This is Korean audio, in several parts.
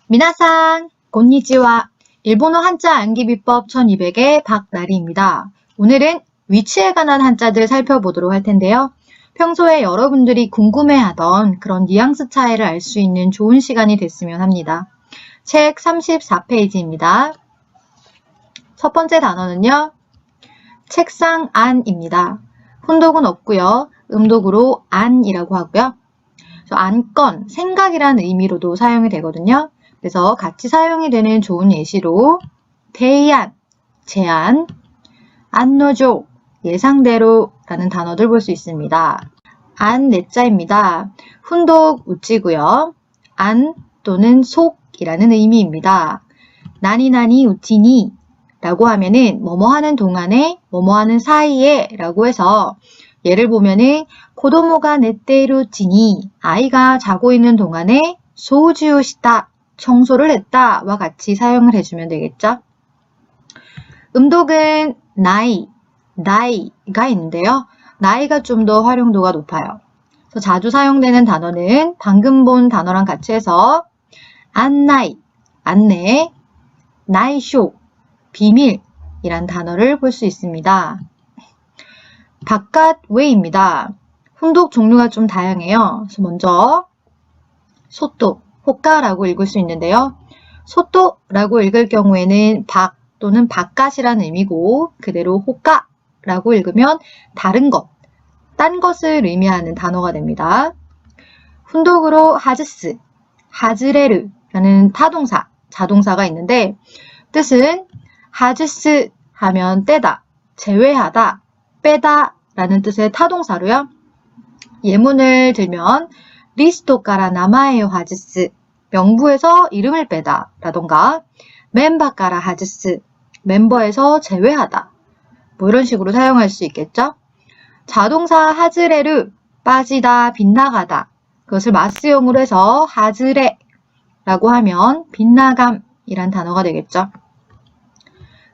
미나상, 곤니치와. 일본어 한자 암기 비법 1200의 박나리입니다. 오늘은 위치에 관한 한자들 살펴보도록 할 텐데요. 평소에 여러분들이 궁금해하던 그런 뉘앙스 차이를 알 수 있는 좋은 시간이 됐으면 합니다. 책 34페이지입니다. 첫 번째 단어는요. 책상 안입니다. 훈독은 없고요. 음독으로 안이라고 하고요. 안건, 생각이라는 의미로도 사용이 되거든요. 그래서 같이 사용이 되는 좋은 예시로 대안, 제안, 안노조, 예상대로 라는 단어들 볼 수 있습니다. 안 내자입니다. 훈독 우찌고요. 안 또는 속이라는 의미입니다. 나니나니 우치니 라고 하면은 뭐뭐 하는 동안에 뭐뭐 하는 사이에 라고 해서 예를 보면은 고도모가 넷대루 지니 아이가 자고 있는 동안에 소주をした청소를 했다와 같이 사용을 해주면 되겠죠. 음독은 나이가 있는데요. 나이가 좀 더 활용도가 높아요. 그래서 자주 사용되는 단어는 방금 본 단어랑 같이 해서 안나이, 안내, 나이쇼, 비밀이란 단어를 볼 수 있습니다. 바깥 외입니다. 훈독 종류가 좀 다양해요. 그래서 먼저 소또, 호까라고 읽을 수 있는데요. 소또라고 읽을 경우에는 밖 또는 바깥이라는 의미고 그대로 호까라고 읽으면 다른 것, 딴 것을 의미하는 단어가 됩니다. 훈독으로 하즈스, 하즈레르라는 타동사, 자동사가 있는데 뜻은 하즈스 하면 떼다, 제외하다, 빼다 라는 뜻의 타동사로요. 예문을 들면 리스토까라 나마에요 하즈스, 명부에서 이름을 빼다 라던가 멤버까라 하즈스, 멤버에서 제외하다 뭐 이런 식으로 사용할 수 있겠죠. 자동사 하즈레르, 빠지다, 빗나가다 그것을 마스용으로 해서 하즈레 라고 하면 빗나감이란 단어가 되겠죠.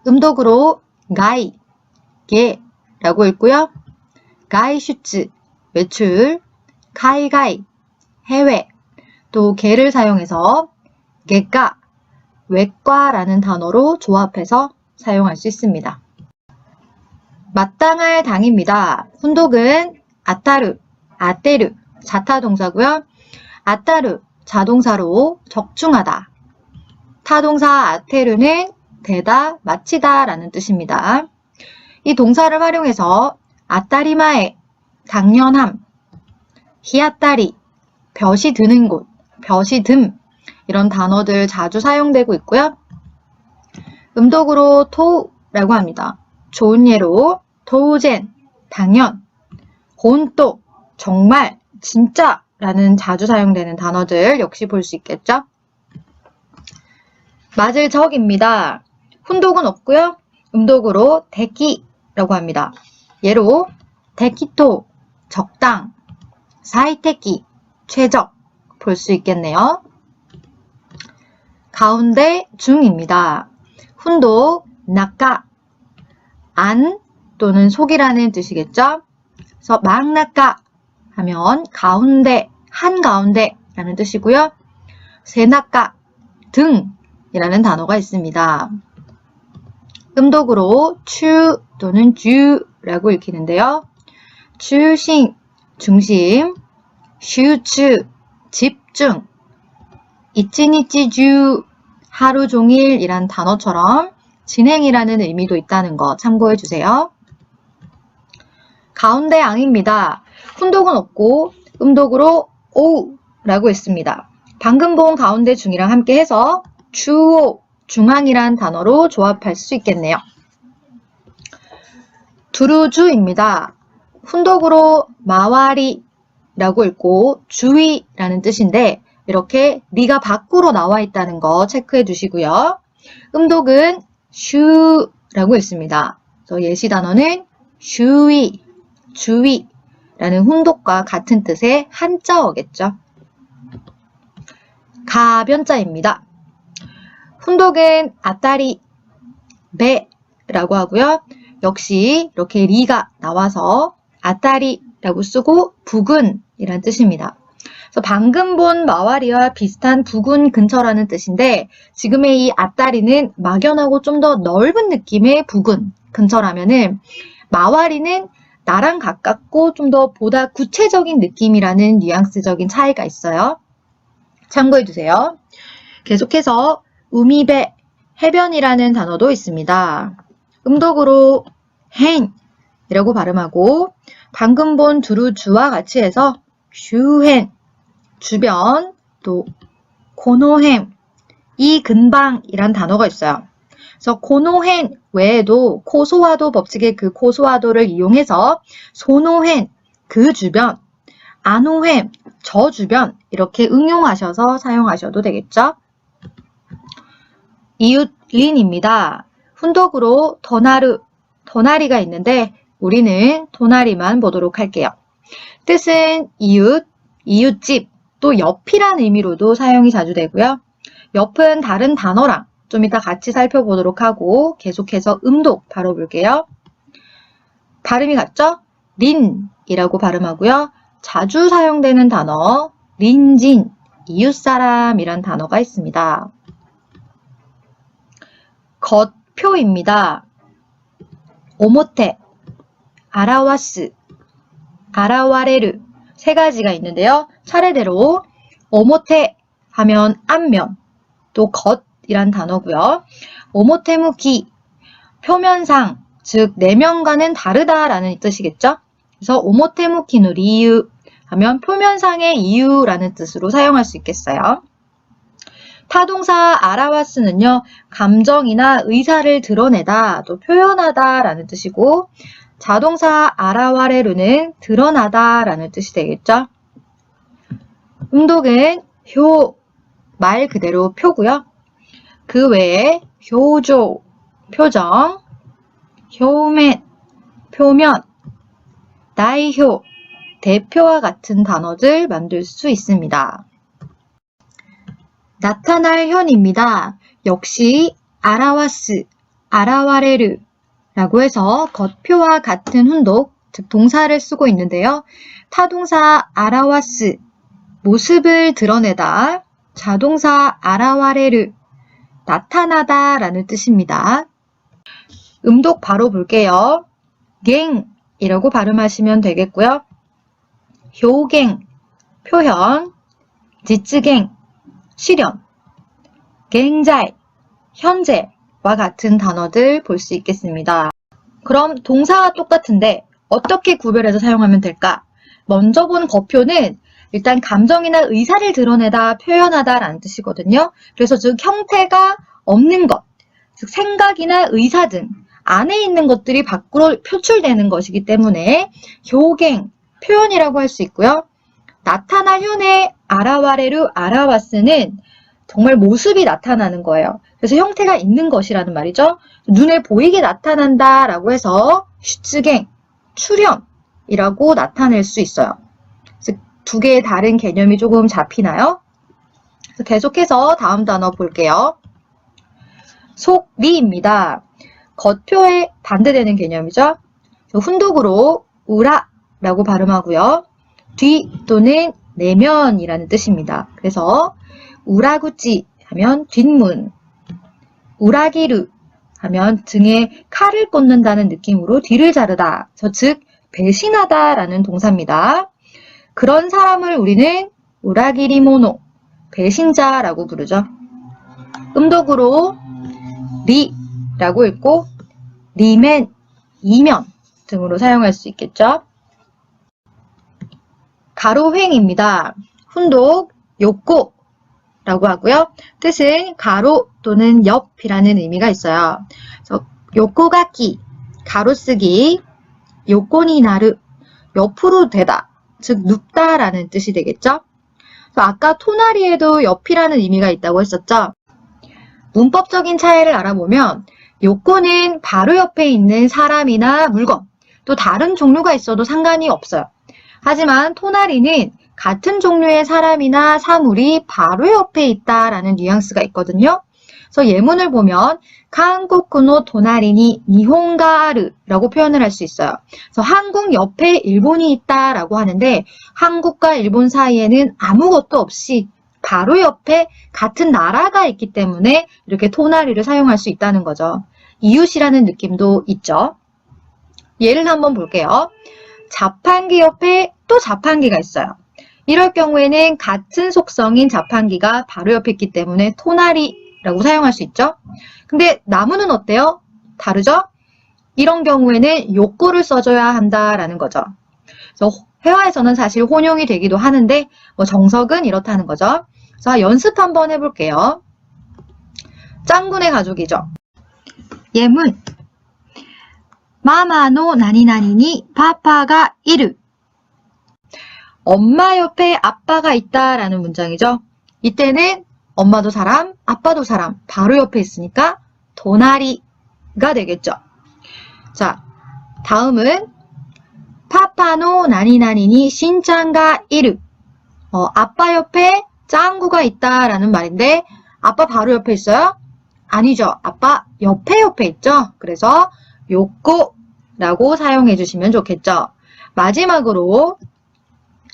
음독으로 가이, 게 라고 읽고요. 가이슈츠, 외출, 가이가이, 해외, 또 게를 사용해서 게과, 외과라는 단어로 조합해서 사용할 수 있습니다. 마땅할 당입니다. 훈독은 아따르, 아떼르, 자타동사고요. 아따르, 자동사로 적중하다. 타동사 아테르는 되다, 마치다 라는 뜻입니다. 이 동사를 활용해서 아따리마에, 당연함, 히아따리, 볕이 드는 곳, 볕이 듬 이런 단어들 자주 사용되고 있고요. 음독으로 토우라고 합니다. 좋은 예로 토우젠, 당연, 혼또, 정말, 진짜 라는 자주 사용되는 단어들 역시 볼 수 있겠죠. 맞을 적입니다. 훈독은 없고요. 음독으로 데키라고 합니다. 예로 데키토, 적당, 사이테키, 최적 볼 수 있겠네요. 가운데 중입니다. 훈독 나까, 안 또는 속이라는 뜻이겠죠. 그래서 막나까 하면 가운데, 한가운데 라는 뜻이고요. 세나까, 등이라는 단어가 있습니다. 음독으로 추 또는 주라고 읽히는데요. 추싱, 중심, 슈츠, 집중, 이치니치주, 하루 종일이란 단어처럼 진행이라는 의미도 있다는 거 참고해 주세요. 가운데 앙입니다. 훈독은 없고 음독으로 오우라고 했습니다. 방금 본 가운데 중이랑 함께 해서 주오, 중앙이란 단어로 조합할 수 있겠네요. 두루주입니다. 훈독으로 마와리라고 읽고 주위라는 뜻인데 이렇게 리가 밖으로 나와 있다는 거 체크해 주시고요. 음독은 슈라고 읽습니다. 그래서 예시 단어는 슈위, 주위라는 훈독과 같은 뜻의 한자어겠죠. 가변자입니다. 훈독은 아따리, 베라고 하고요. 역시 이렇게 리가 나와서 아따리라고 쓰고 부근이란 뜻입니다. 그래서 방금 본 마와리와 비슷한 부근 근처라는 뜻인데 지금의 이 아따리는 막연하고 좀 더 넓은 느낌의 부근 근처라면은 마와리는 나랑 가깝고 좀 더 보다 구체적인 느낌이라는 뉘앙스적인 차이가 있어요. 참고해주세요. 계속해서 우미베, 해변이라는 단어도 있습니다. 음독으로 행 이라고 발음하고 방금 본 두루주와 같이 해서 슈헨, 주변, 또 고노헨, 이 근방이란 단어가 있어요. 그래서 고노헨 외에도 코소화도 법칙의 그 코소화도를 이용해서 소노헨, 그 주변, 아노헨, 저 주변 이렇게 응용하셔서 사용하셔도 되겠죠. 이웃린입니다. 훈독으로 더나리가 있는데 우리는 도나리만 보도록 할게요. 뜻은 이웃, 이웃집, 또 옆이란 의미로도 사용이 자주 되고요. 옆은 다른 단어랑 좀 이따 같이 살펴보도록 하고 계속해서 음독 바로 볼게요. 발음이 같죠? 린이라고 발음하고요. 자주 사용되는 단어 린진, 이웃사람이란 단어가 있습니다. 겉표입니다. 오모테, 아라와스, 아라와레르 세 가지가 있는데요. 차례대로 오모테 하면 앞면, 또 겉이란 단어고요. 오모테무키, 표면상, 즉 내면과는 다르다라는 뜻이겠죠. 그래서 오모테무키노 리유 하면 표면상의 이유라는 뜻으로 사용할 수 있겠어요. 타동사 아라와스는요, 감정이나 의사를 드러내다, 또 표현하다 라는 뜻이고, 자동사 아라와레루는 드러나다 라는 뜻이 되겠죠. 음독은 효, 말 그대로 표고요. 그 외에 효조, 표정, 효멘, 표면, 다이효, 대표와 같은 단어들 만들 수 있습니다. 나타날 현입니다. 역시 아라와스, 아라와레르 라고 해서 겉표와 같은 훈독, 즉 동사를 쓰고 있는데요. 타동사 아라와스, 모습을 드러내다, 자동사 아라와레르, 나타나다 라는 뜻입니다. 음독 바로 볼게요. 갱이라고 발음하시면 되겠고요. 효갱, 표현, 지츠갱, 실현, 갱자이, 현재와 같은 단어들 볼 수 있겠습니다. 그럼 동사와 똑같은데 어떻게 구별해서 사용하면 될까? 먼저 본 겉표는 일단 감정이나 의사를 드러내다, 표현하다 라는 뜻이거든요. 그래서 즉 형태가 없는 것, 즉 생각이나 의사 등 안에 있는 것들이 밖으로 표출되는 것이기 때문에 효갱, 표현이라고 할 수 있고요. 나타날 현의 아라와레루, 아라와스는 정말 모습이 나타나는 거예요. 그래서 형태가 있는 것이라는 말이죠. 눈에 보이게 나타난다 라고 해서 슈츠갱, 출현이라고 나타낼 수 있어요. 즉 두 개의 다른 개념이 조금 잡히나요? 그래서 계속해서 다음 단어 볼게요. 속리입니다. 겉표에 반대되는 개념이죠. 훈독으로 우라라고 발음하고요. 뒤 또는 내면이라는 뜻입니다. 그래서 우라구찌 하면 뒷문, 우라기루 하면 등에 칼을 꽂는다는 느낌으로 뒤를 자르다, 즉 배신하다라는 동사입니다. 그런 사람을 우리는 우라기리모노, 배신자라고 부르죠. 음독으로 리라고 읽고 리멘, 이면 등으로 사용할 수 있겠죠. 가로횡입니다. 훈독 요꼬라고 하고요. 뜻은 가로 또는 옆이라는 의미가 있어요. 그래서 요꼬가키, 가로쓰기, 요꼬니나르, 옆으로 되다, 즉 눕다라는 뜻이 되겠죠. 아까 토나리에도 옆이라는 의미가 있다고 했었죠. 문법적인 차이를 알아보면 요꼬는 바로 옆에 있는 사람이나 물건, 또 다른 종류가 있어도 상관이 없어요. 하지만 토나리는 같은 종류의 사람이나 사물이 바로 옆에 있다라는 뉘앙스가 있거든요. 그래서 예문을 보면 한국의 도나리니 니혼가 아르라고 표현을 할 수 있어요. 그래서 한국 옆에 일본이 있다라고 하는데 한국과 일본 사이에는 아무것도 없이 바로 옆에 같은 나라가 있기 때문에 이렇게 토나리를 사용할 수 있다는 거죠. 이웃이라는 느낌도 있죠. 예를 한번 볼게요. 자판기 옆에 또 자판기가 있어요. 이럴 경우에는 같은 속성인 자판기가 바로 옆에 있기 때문에 토나리라고 사용할 수 있죠. 근데 나무는 어때요? 다르죠? 이런 경우에는 요꼬를 써줘야 한다라는 거죠. 그래서 회화에서는 사실 혼용이 되기도 하는데 정석은 이렇다는 거죠. 자, 연습 한번 해볼게요. 짱구네 가족이죠. 예문 마마노 나니나니니 파파가 이르. 엄마 옆에 아빠가 있다라는 문장이죠. 이때는 엄마도 사람, 아빠도 사람 바로 옆에 있으니까 도나리가 되겠죠. 자, 다음은 파파노 나니나니니 신짱가 이르. 아빠 옆에 짱구가 있다라는 말인데 아빠 바로 옆에 있어요? 아니죠. 아빠 옆에 있죠. 그래서 요꼬라고 사용해 주시면 좋겠죠. 마지막으로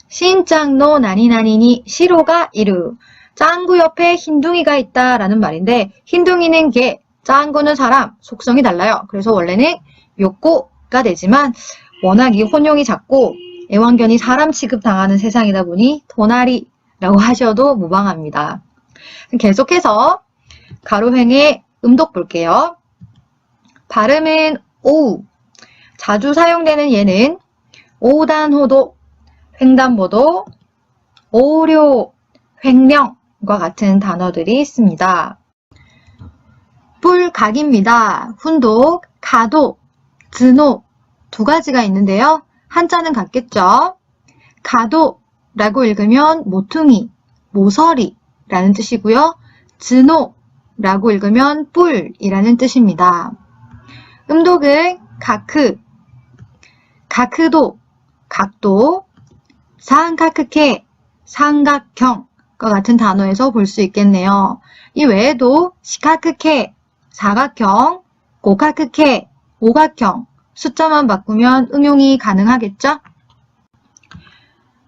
신짱노 나니나니니 시로가 이르. 짱구 옆에 흰둥이가 있다라는 말인데 흰둥이는 개, 짱구는 사람, 속성이 달라요. 그래서 원래는 요꼬가 되지만 워낙 이 혼용이 작고 애완견이 사람 취급당하는 세상이다 보니 도나리라고 하셔도 무방합니다. 계속해서 가로행의 음독 볼게요. 발음은 오우. 자주 사용되는 예는 오단호도, 횡단보도, 오료, 횡령과 같은 단어들이 있습니다. 뿔각입니다. 훈독, 가도, 드노 두 가지가 있는데요. 한자는 같겠죠? 가도라고 읽으면 모퉁이, 모서리라는 뜻이고요. 드노라고 읽으면 뿔이라는 뜻입니다. 음독은 가크, 가크도, 각도, 상카크케, 삼각형과 같은 단어에서 볼 수 있겠네요. 이 외에도 시카크케, 사각형, 고카크케, 오각형, 숫자만 바꾸면 응용이 가능하겠죠?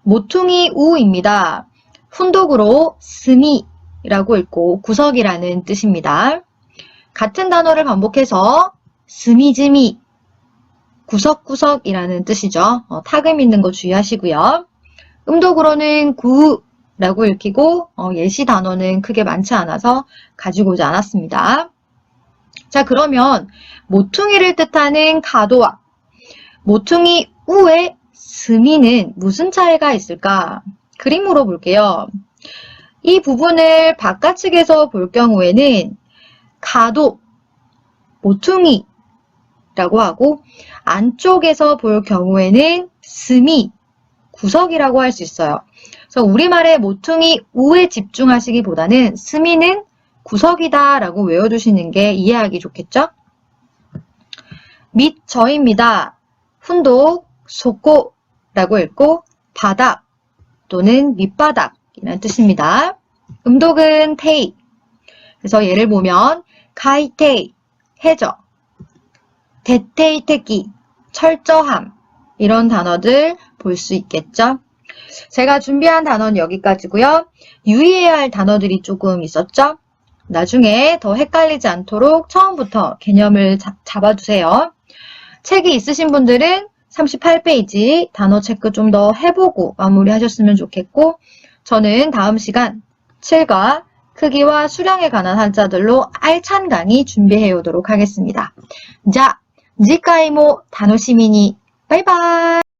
모퉁이 우입니다. 훈독으로 스미라고 읽고 구석이라는 뜻입니다. 같은 단어를 반복해서 스미즈미, 구석구석이라는 뜻이죠. 타금 있는 거 주의하시고요. 음독으로는 구라고 읽히고 예시 단어는 크게 많지 않아서 가지고 오지 않았습니다. 자, 그러면 모퉁이를 뜻하는 가도와 모퉁이 우의 스미는 무슨 차이가 있을까? 그림으로 볼게요. 이 부분을 바깥측에서 볼 경우에는 가도, 모퉁이라고 하고 안쪽에서 볼 경우에는 스미, 구석이라고 할 수 있어요. 그래서 우리말의 모퉁이 우에 집중하시기보다는 스미는 구석이다 라고 외워두시는 게 이해하기 좋겠죠? 밑저입니다. 훈독, 소꼬라고 읽고 바닥 또는 밑바닥이라는 뜻입니다. 음독은 테이. 그래서 예를 보면 가이테이, 해저, 데테이테기, 철저함 이런 단어들 볼 수 있겠죠? 제가 준비한 단어는 여기까지고요. 유의해야 할 단어들이 조금 있었죠? 나중에 더 헷갈리지 않도록 처음부터 개념을 잡아두세요. 책이 있으신 분들은 38페이지 단어 체크 좀 더 해보고 마무리하셨으면 좋겠고 저는 다음 시간 7과 크기와 수량에 관한 한자들로 알찬 강의 준비해 오도록 하겠습니다. 자, 次回も楽しみに。バイバイ。